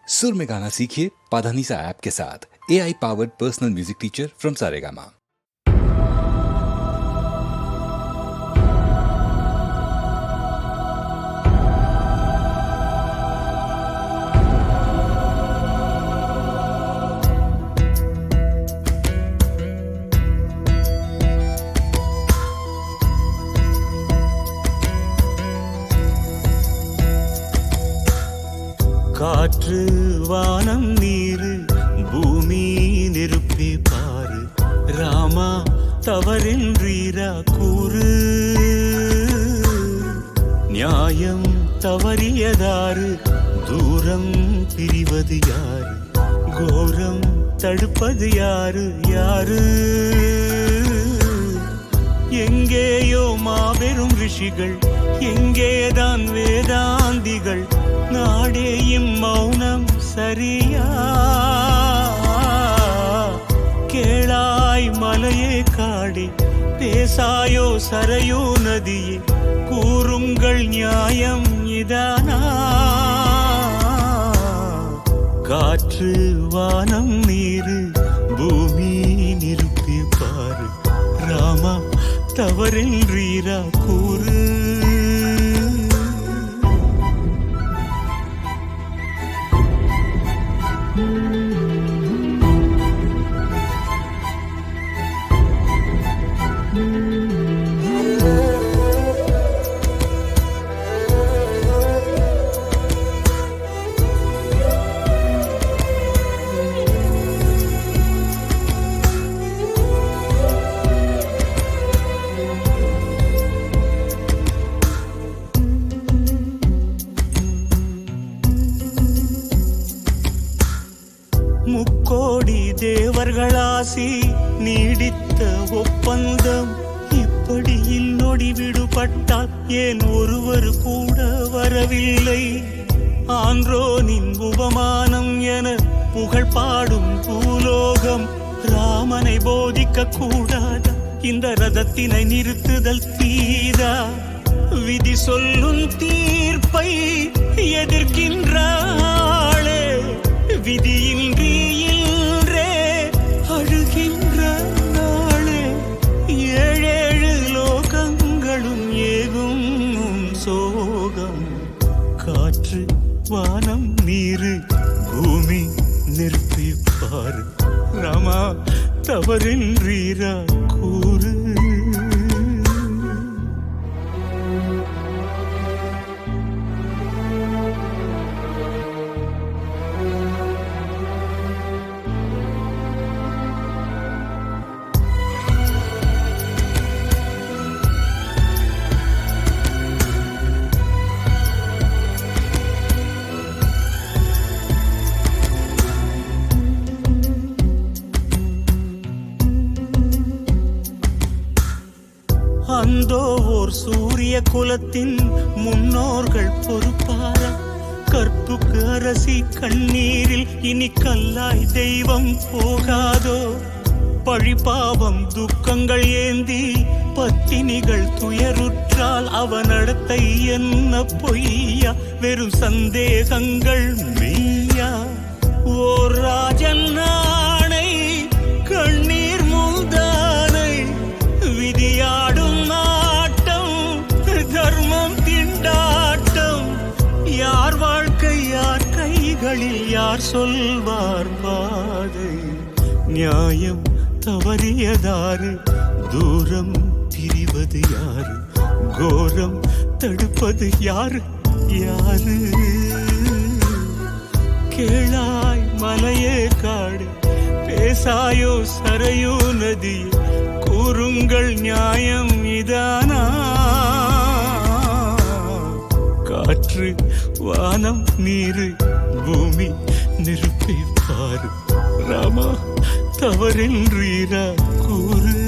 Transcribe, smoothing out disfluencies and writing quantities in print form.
सुर में गाना सीखिए पाधानीसा ऐप के साथ। AI powered personal music teacher from Saregama. காற்று வானம் நீரு பூமி நெருப்பே பாரு ராமா தவறென்றீரா கூறு நியாயம் தவறியதாறு தூரம் பிரிவது யாரு கோரம் தடுப்பது யாரு யாரு எங்கேயோ மாபெரும் ரிஷிகள் எங்கேதான் வேதாந்திகள் நாடேயும் மௌனம் சரியா கேளாய் மலையே காடே பேசாயோ சரையோ நதியே கூறுங்கள் நியாயம் இதானா காற்று வானம் நீரு பூமி நிருப்பி பாரு ராமா தவறென்றீரா கூறு முக்கோடி தேவர்களாசி நீடித்த ஒப்பந்தம் இப்படியில் நொடி விடுபட்டால் ஏன் ஒருவர் கூட வரவில்லை ஆன்றோனின் உபமானம் என புகழ் பாடும் பூலோகம் ராமனை போதிக்க கூடாதா இந்த ரதத்தினை நிறுத்துதல் தீரா விதி சொல்லும் தீர்ப்பை எதிர்க்கின்றாளே விதியின்றி இன்றே அழுகின்ற நாளே ஏழேழு லோகங்களும் ஏகும் சோகம் காற்று வானம் நீரு பூமி நெருப்பி பாரு ராமா தவறென்றீரா கூறு அந்தோ ஓர் சூரிய குலத்தின் முன்னோர்கள் பொறுப்பாரா கற்புக்கு அரசி கண்ணீரில் இனி கல்லாய் தெய்வம் போகாதோ பழிபாவம் துக்கங்கள் ஏந்தி பத்தினிகள் துயருற்றால் அவனடத்தை என்ன பொய்யா வெறும் சந்தேகங்கள் மெய்யா ஓர் ராஜன் நாணை கண்ணீர் மூதானை விதியாடும் தர்மம் திண்டாட்டம் யார் வாழ்க்கை யார் கைகளில் யார் சொல்வார் பாதை நியாயம் தவறியதாறு தூரம் பிரிவது யாரு கோரம் தடுப்பது யாரு யாரு கேளாய் மலையே காடு பேசாயோ சரையோ நதியே கூறுங்கள் நியாயம் இதானா காற்று வானம் நீரு பூமி நெருப்பை பாரு ராமா தவறென்றீரா கூறு